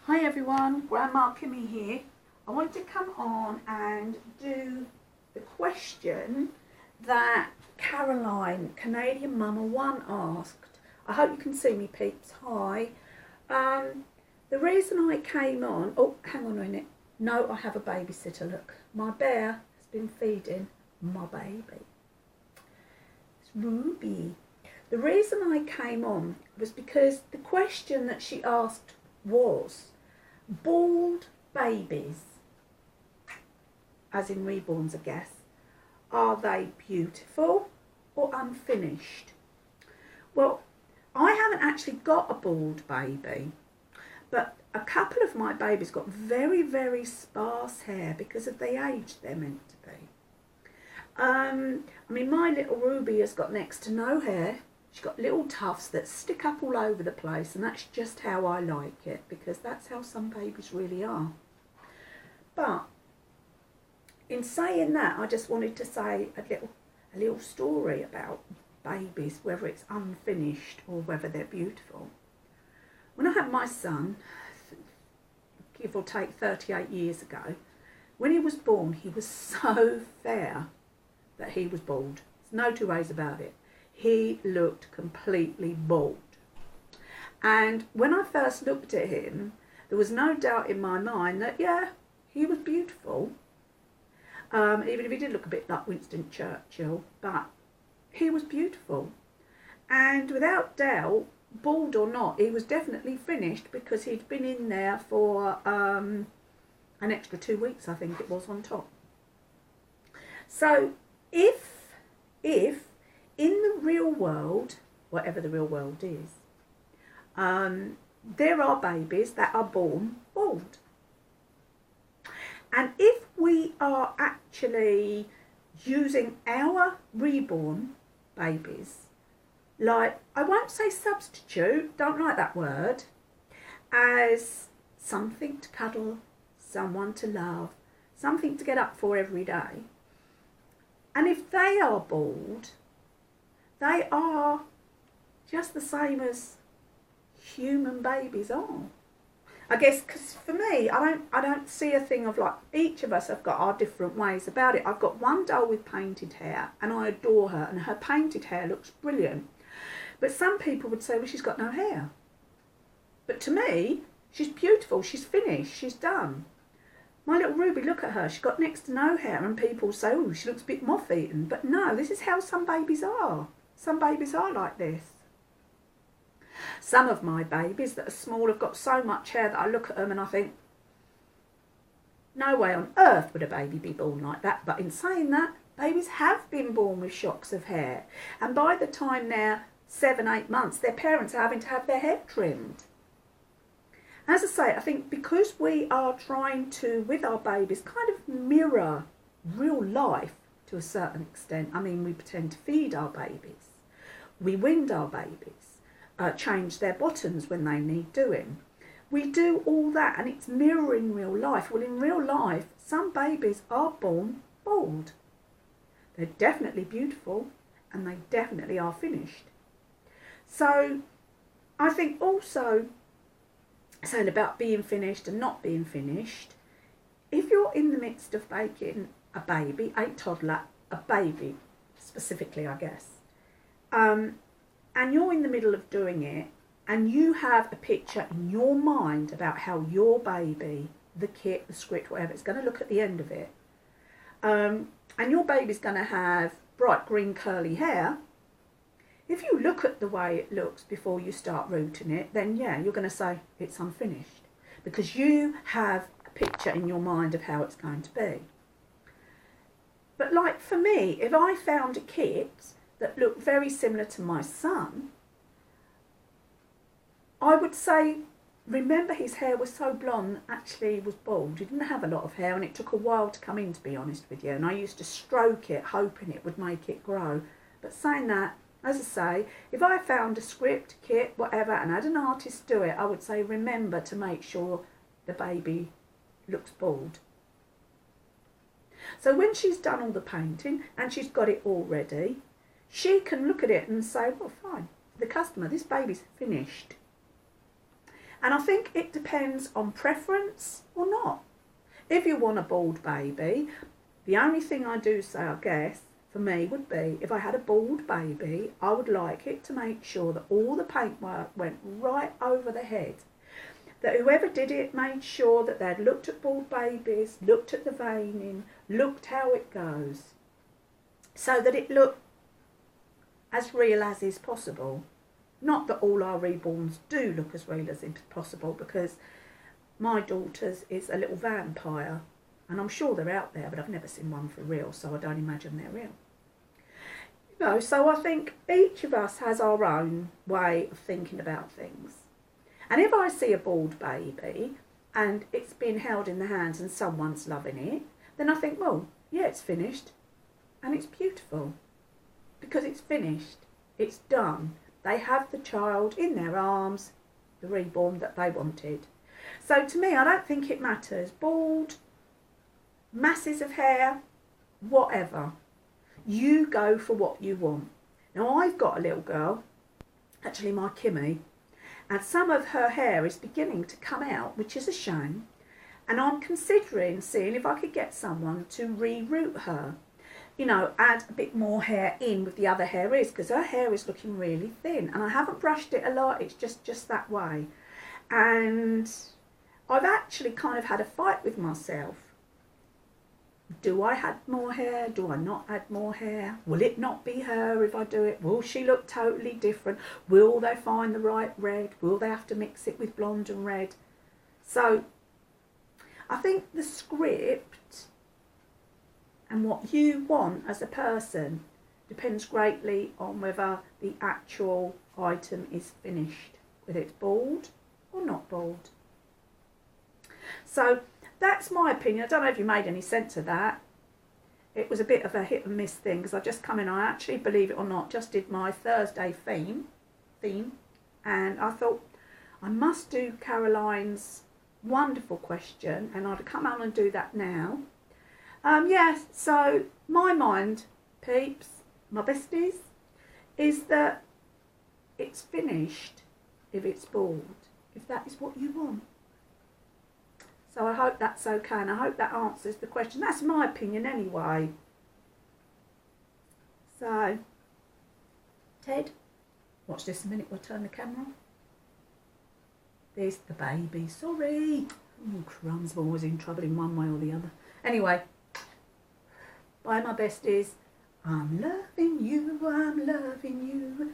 Hi everyone, Grandma Kimmy here. I wanted to come on and do the question that Caroline, Canadian Mama 1 asked. I hope you can see me peeps, hi. The reason I came on, oh hang on a minute, no I have a babysitter, look. My bear has been feeding my baby. It's Ruby. The reason I came on was because the question that she asked was, bald babies, as in reborns I guess, are they beautiful or unfinished? Well, I haven't actually got a bald baby, but a couple of my babies got very, very sparse hair because of the age they're meant to be. I mean, my little Ruby has got next to no hair. She's got little tufts that stick up all over the place, and that's just how I like it, because that's how some babies really are. But in saying that, I just wanted to say a little story about babies, whether it's unfinished or whether they're beautiful. When I had my son, give or take 38 years ago, when he was born, he was so fair that he was bald. There's no two ways about it. He looked completely bald. And when I first looked at him, there was no doubt in my mind that, yeah, he was beautiful. Even if he did look a bit like Winston Churchill, but he was beautiful. And without doubt, bald or not, he was definitely finished, because he'd been in there for an extra 2 weeks, I think it was, on top. So if in the real world, whatever the real world is, there are babies that are born bald. And if we are actually using our reborn babies, like, I won't say substitute, don't like that word, as something to cuddle, someone to love, something to get up for every day, and if they are bald, they are just the same as human babies are. I guess, because for me, I don't see a thing of like, each of us have got our different ways about it. I've got one doll with painted hair, and I adore her, and her painted hair looks brilliant. But some people would say, well, she's got no hair. But to me, she's beautiful, she's finished, she's done. My little Ruby, look at her, she's got next to no hair, and people say, oh, she looks a bit moth-eaten. But no, this is how some babies are. Some babies are like this. Some of my babies that are small have got so much hair that I look at them and I think, no way on earth would a baby be born like that. But in saying that, babies have been born with shocks of hair. And by the time they're 7, 8 months, their parents are having to have their hair trimmed. As I say, I think because we are trying to, with our babies, kind of mirror real life to a certain extent. I mean, we pretend to feed our babies. We wind our babies, change their bottoms when they need doing. We do all that, and it's mirroring real life. Well, in real life, some babies are born bald. They're definitely beautiful, and they definitely are finished. So I think also, saying about being finished and not being finished, if you're in the midst of baking a baby, a toddler, a baby specifically, I guess, and you're in the middle of doing it, and you have a picture in your mind about how your baby, the kit, the script, whatever, it's going to look at the end of it, and your baby's going to have bright green curly hair, if you look at the way it looks before you start rooting it, then yeah, you're going to say it's unfinished, because you have a picture in your mind of how it's going to be. But like for me, if I found a kit that looked very similar to my son, I would say, remember his hair was so blonde, actually he was bald. He didn't have a lot of hair, and it took a while to come in, to be honest with you, and I used to stroke it, hoping it would make it grow. But saying that, as I say, if I found a script, kit, whatever, and had an artist do it, I would say, remember to make sure the baby looks bald. So when she's done all the painting and she's got it all ready, she can look at it and say, well, fine, the customer, this baby's finished. And I think it depends on preference or not. If you want a bald baby, the only thing I do say, I guess, for me would be, if I had a bald baby, I would like it to make sure that all the paintwork went right over the head. That whoever did it made sure that they'd looked at bald babies, looked at the veining, looked how it goes, so that it looked as real as is possible. Not that all our reborns do look as real as is possible, because my daughter's is a little vampire, and I'm sure they're out there, but I've never seen one for real, so I don't imagine they're real. You know, so I think each of us has our own way of thinking about things. And if I see a bald baby and it's been held in the hands and someone's loving it, then I think, well, yeah, it's finished and it's beautiful because it's finished, it's done. They have the child in their arms, the reborn that they wanted. So to me, I don't think it matters. Bald, masses of hair, whatever. You go for what you want. Now, I've got a little girl, actually my Kimmy, and some of her hair is beginning to come out, which is a shame. And I'm considering seeing if I could get someone to reroot her. You know, add a bit more hair in with the other hair is, because her hair is looking really thin. And I haven't brushed it a lot, it's just that way. And I've actually kind of had a fight with myself. Do I add more hair? Do I not add more hair? Will it not be her if I do it? Will she look totally different? Will they find the right red? Will they have to mix it with blonde and red? So I think the script and what you want as a person depends greatly on whether the actual item is finished, whether it's bald or not bald. So that's my opinion. I don't know if you made any sense of that. It was a bit of a hit and miss thing because I just come in, I actually, believe it or not, just did my Thursday theme, and I thought I must do Caroline's wonderful question, and I'd come on and do that now. Yes, so my mind, peeps, my besties, is that it's finished if it's bald, if that is what you want. So I hope that's okay, and I hope that answers the question. That's my opinion anyway. So, Ted, watch this a minute, we'll turn the camera on. There's the baby, sorry. Oh crumbs, I'm always in trouble in one way or the other. Anyway, bye my besties. I'm loving you, I'm loving you.